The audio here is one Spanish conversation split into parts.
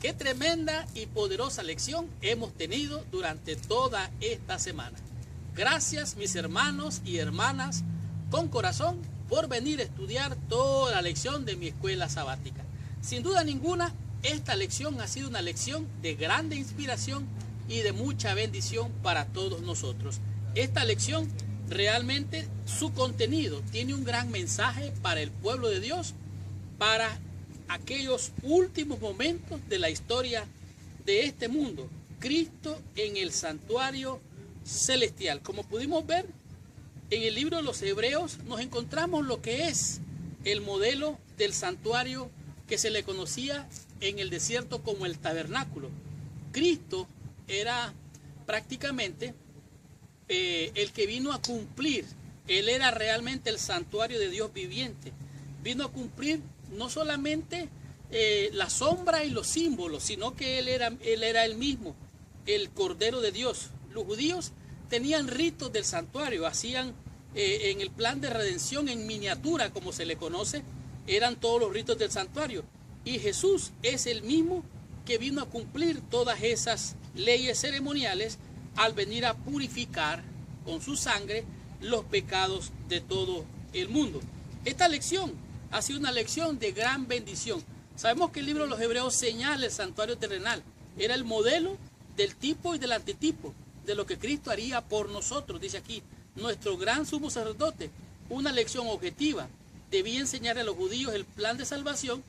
Qué tremenda y poderosa lección hemos tenido durante toda esta semana. Gracias, mis hermanos y hermanas, con corazón, por venir a estudiar toda la lección de mi escuela sabática. Sin duda ninguna, esta lección ha sido una lección de grande inspiración y de mucha bendición para todos nosotros. Esta lección realmente, su contenido tiene un gran mensaje para el pueblo de Dios, para aquellos últimos momentos de la historia de este mundo. Cristo en el santuario celestial. Como pudimos ver en el libro de los Hebreos, nos encontramos lo que es el modelo del santuario que se le conocía en el desierto como el tabernáculo. Cristo era prácticamente el que vino a cumplir. Él era realmente el santuario de Dios viviente. Vino a cumplir no solamente la sombra y los símbolos, sino que él era el mismo, el Cordero de Dios. Los judíos tenían ritos del santuario, hacían en el plan de redención en miniatura, como se le conoce, eran todos los ritos del santuario. Y Jesús es el mismo que vino a cumplir todas esas leyes ceremoniales al venir a purificar con su sangre los pecados de todo el mundo. Esta lección ha sido una lección de gran bendición. Sabemos que el libro de los Hebreos señala el santuario terrenal. Era el modelo del tipo y del antitipo de lo que Cristo haría por nosotros. Dice aquí, nuestro gran sumo sacerdote. Una lección objetiva. Debía enseñar a los judíos el plan de salvación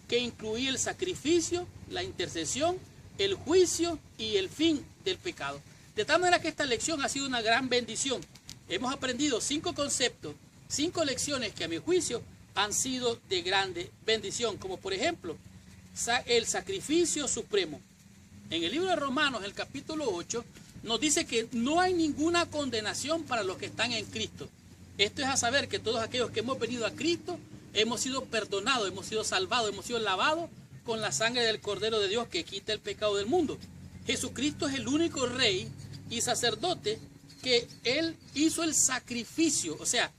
que incluía el sacrificio, la intercesión, el juicio y el fin del pecado. De tal manera que esta lección ha sido una gran bendición. Hemos aprendido 5 conceptos, 5 lecciones que a mi juicio han sido de grande bendición, como por ejemplo, el sacrificio supremo. En el libro de Romanos, el capítulo 8, nos dice que no hay ninguna condenación para los que están en Cristo. Esto es a saber que todos aquellos que hemos venido a Cristo, hemos sido perdonados, hemos sido salvados, hemos sido lavados con la sangre del Cordero de Dios que quita el pecado del mundo. Jesucristo es el único rey y sacerdote que Él hizo el sacrificio, o sea,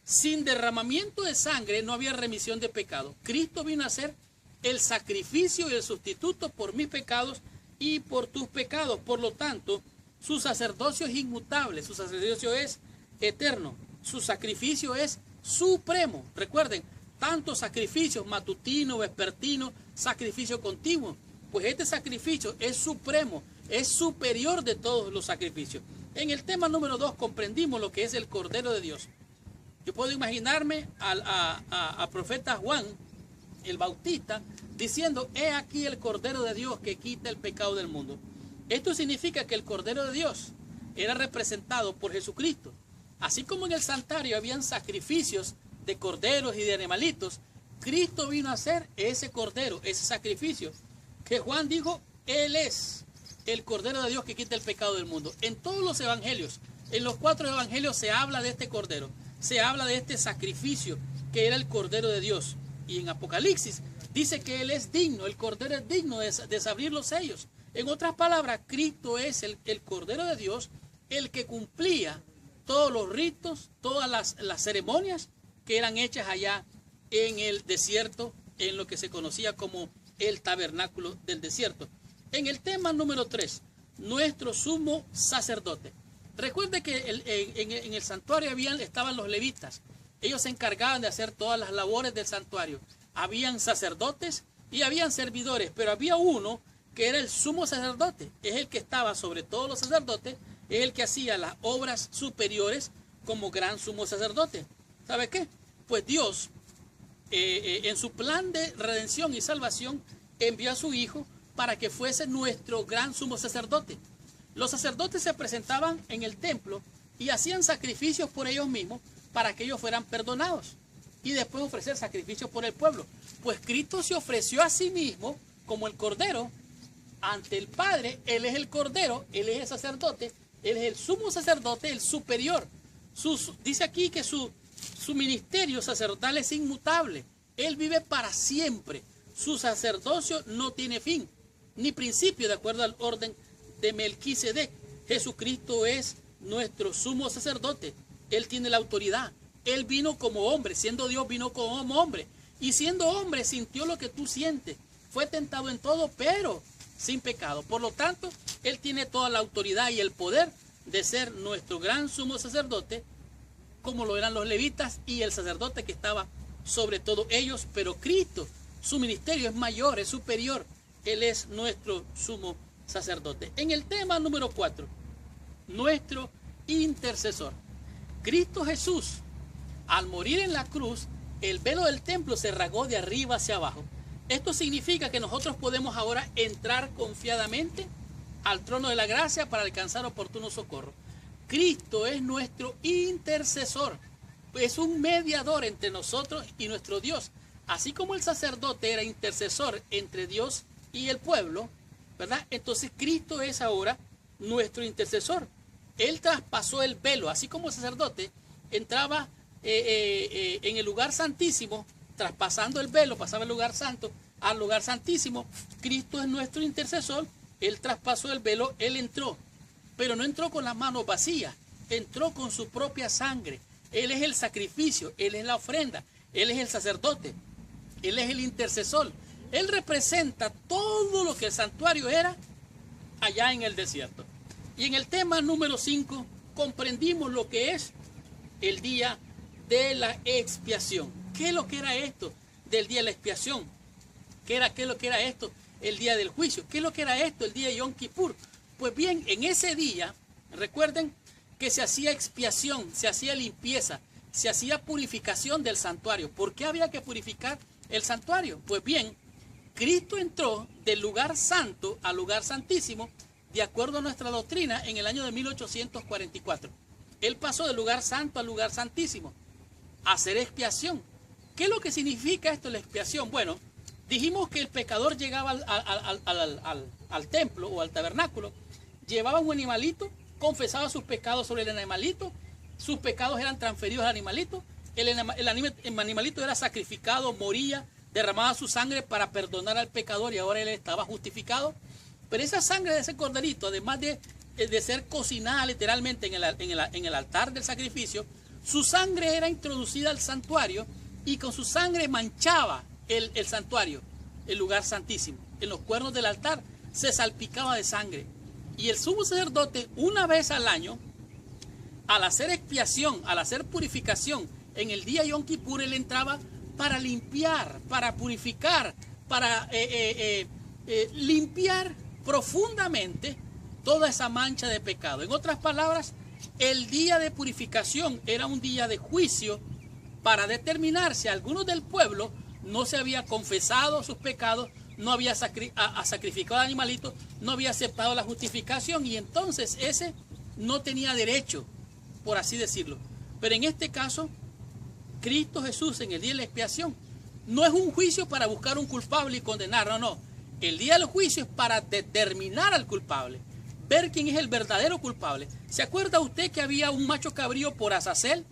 sin derramamiento de sangre no había remisión de pecado. Cristo vino a ser el sacrificio y el sustituto por mis pecados y por tus pecados. Por lo tanto, su sacerdocio es inmutable, su sacerdocio es eterno, su sacrificio es supremo. Recuerden, tantos sacrificios, matutino, vespertino, sacrificio continuo. Pues este sacrificio es supremo, es superior de todos los sacrificios. En el tema número 2 comprendimos lo que es el Cordero de Dios. Yo puedo imaginarme al profeta Juan, el Bautista, diciendo, he aquí el Cordero de Dios que quita el pecado del mundo. Esto significa que el Cordero de Dios era representado por Jesucristo. Así como en el santuario habían sacrificios de corderos y de animalitos, Cristo vino a hacer ese cordero, ese sacrificio, que Juan dijo, Él es el Cordero de Dios que quita el pecado del mundo. En todos los evangelios, en los 4 evangelios se habla de este cordero. Se habla de este sacrificio que era el Cordero de Dios. Y en Apocalipsis dice que Él es digno, el Cordero es digno de desabrir los sellos. En otras palabras, Cristo es el Cordero de Dios, el que cumplía todos los ritos, todas las ceremonias que eran hechas allá en el desierto, en lo que se conocía como el tabernáculo del desierto. En el tema número 3, nuestro sumo sacerdote. Recuerde que en el santuario estaban los levitas. Ellos se encargaban de hacer todas las labores del santuario. Habían sacerdotes y habían servidores, pero había uno que era el sumo sacerdote. Es el que estaba sobre todos los sacerdotes, es el que hacía las obras superiores como gran sumo sacerdote. ¿Sabe qué? Pues Dios, en su plan de redención y salvación, envió a su Hijo para que fuese nuestro gran sumo sacerdote. Los sacerdotes se presentaban en el templo y hacían sacrificios por ellos mismos para que ellos fueran perdonados y después ofrecer sacrificios por el pueblo. Pues Cristo se ofreció a sí mismo como el Cordero ante el Padre. Él es el Cordero, Él es el sacerdote, Él es el sumo sacerdote, el superior. Dice aquí que su ministerio sacerdotal es inmutable. Él vive para siempre. Su sacerdocio no tiene fin ni principio, de acuerdo al orden de Melquisedec. Jesucristo es nuestro sumo sacerdote. Él tiene la autoridad. Él vino como hombre, siendo Dios vino como hombre. Y siendo hombre sintió lo que tú sientes. fue tentado en todo, pero sin pecado. Por lo tanto, Él tiene toda la autoridad y el poder de ser nuestro gran sumo sacerdote, como lo eran los levitas y el sacerdote que estaba sobre todo ellos. Pero Cristo, su ministerio es mayor, es superior. Él es nuestro sumo sacerdote. En el tema número 4, nuestro intercesor. Cristo Jesús, al morir en la cruz, el velo del templo se rasgó de arriba hacia abajo. Esto significa que nosotros podemos ahora entrar confiadamente al trono de la gracia para alcanzar oportuno socorro. Cristo es nuestro intercesor, es un mediador entre nosotros y nuestro Dios. Así como el sacerdote era intercesor entre Dios y el pueblo, ¿verdad? Entonces Cristo es ahora nuestro intercesor. Él traspasó el velo, así como el sacerdote entraba en el lugar santísimo, traspasando el velo, pasaba el lugar santo al lugar santísimo. Cristo es nuestro intercesor. Él traspasó el velo, Él entró, pero no entró con las manos vacías, entró con su propia sangre. Él es el sacrificio, Él es la ofrenda, Él es el sacerdote, Él es el intercesor. Él representa todo lo que el santuario era allá en el desierto. Y en el tema número 5 comprendimos lo que es el día de la expiación. ¿Qué es lo que era esto del día de la expiación? ¿Qué es lo que era esto el día del juicio? ¿Qué es lo que era esto el día de Yom Kippur? Pues bien, en ese día, recuerden que se hacía expiación, se hacía limpieza, se hacía purificación del santuario. ¿Por qué había que purificar el santuario? Pues bien, Cristo entró del lugar santo al lugar santísimo, de acuerdo a nuestra doctrina, en el año de 1844. Él pasó del lugar santo al lugar santísimo a hacer expiación. ¿Qué es lo que significa esto, la expiación? Bueno, dijimos que el pecador llegaba al templo o al tabernáculo, llevaba un animalito, confesaba sus pecados sobre el animalito, sus pecados eran transferidos al animalito, el animalito era sacrificado, moría, derramaba su sangre para perdonar al pecador y ahora él estaba justificado. Pero esa sangre de ese corderito, además de ser cocinada literalmente en el altar del sacrificio, su sangre era introducida al santuario y con su sangre manchaba el santuario, el lugar santísimo. En los cuernos del altar se salpicaba de sangre. Y el sumo sacerdote, una vez al año, al hacer expiación, al hacer purificación, en el día Yom Kippur, él entraba para limpiar, para purificar, para limpiar profundamente toda esa mancha de pecado. En otras palabras, el día de purificación era un día de juicio para determinar si alguno del pueblo no se había confesado sus pecados, no había sacrificado al animalito, no había aceptado la justificación, y entonces ese no tenía derecho, por así decirlo. Pero en este caso, Cristo Jesús en el día de la expiación no es un juicio para buscar un culpable y condenar, no. El día del juicio es para determinar al culpable, ver quién es el verdadero culpable. ¿Se acuerda usted que había un macho cabrío por Azazel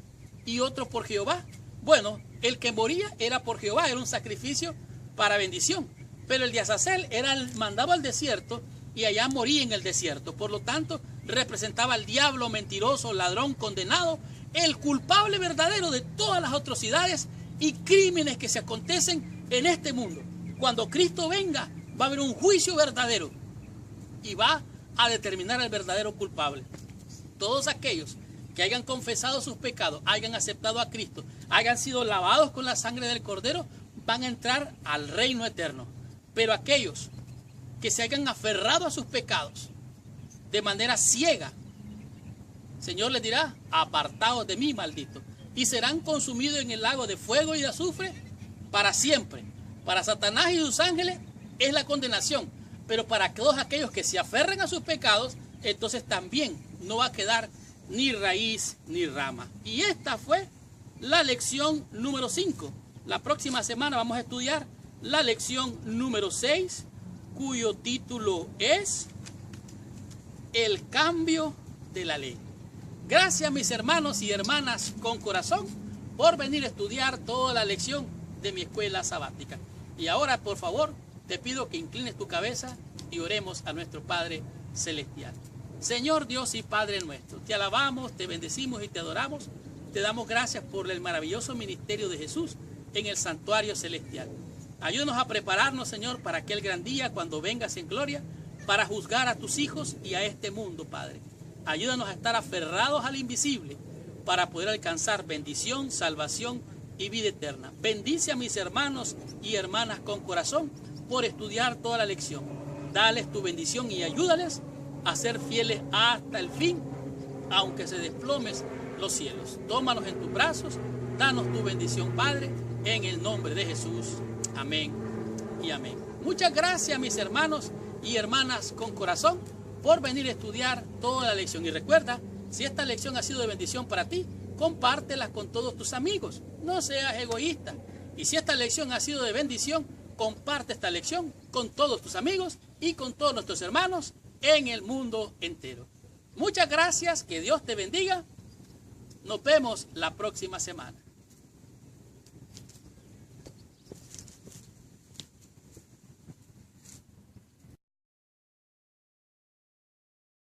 y otro por Jehová? Bueno, el que moría era por Jehová, era un sacrificio para bendición. Pero el de Azazel mandaba al desierto y allá moría en el desierto. Por lo tanto, representaba al diablo mentiroso, ladrón, condenado, el culpable verdadero de todas las atrocidades y crímenes que se acontecen en este mundo. Cuando Cristo venga, va a haber un juicio verdadero y va a determinar al verdadero culpable. Todos aquellos que hayan confesado sus pecados, hayan aceptado a Cristo, hayan sido lavados con la sangre del Cordero, van a entrar al reino eterno. Pero aquellos que se hayan aferrado a sus pecados de manera ciega, Señor les dirá: apartados de mí, malditos, y serán consumidos en el lago de fuego y de azufre para siempre. Para Satanás y sus ángeles es la condenación, pero para todos aquellos que se aferren a sus pecados, entonces también no va a quedar ni raíz ni rama. Y esta fue la lección número 5. La próxima semana vamos a estudiar la lección número 6, cuyo título es El cambio de la ley. Gracias, mis hermanos y hermanas con corazón, por venir a estudiar toda la lección de mi escuela sabática. Y ahora, por favor, te pido que inclines tu cabeza y oremos a nuestro Padre Celestial. Señor Dios y Padre nuestro, te alabamos, te bendecimos y te adoramos. Te damos gracias por el maravilloso ministerio de Jesús en el santuario celestial. Ayúdanos a prepararnos, Señor, para aquel gran día cuando vengas en gloria, para juzgar a tus hijos y a este mundo, Padre. Ayúdanos a estar aferrados al invisible para poder alcanzar bendición, salvación y vida eterna. Bendice a mis hermanos y hermanas con corazón por estudiar toda la lección. Dales tu bendición y ayúdales a ser fieles hasta el fin, aunque se desplomen los cielos. Tómanos en tus brazos, danos tu bendición, Padre, en el nombre de Jesús. Amén y amén. Muchas gracias, mis hermanos y hermanas con corazón, por venir a estudiar toda la lección. Y recuerda, si esta lección ha sido de bendición para ti, compártela con todos tus amigos. No seas egoísta. Y si esta lección ha sido de bendición, comparte esta lección con todos tus amigos y con todos nuestros hermanos en el mundo entero. Muchas gracias, que Dios te bendiga. Nos vemos la próxima semana.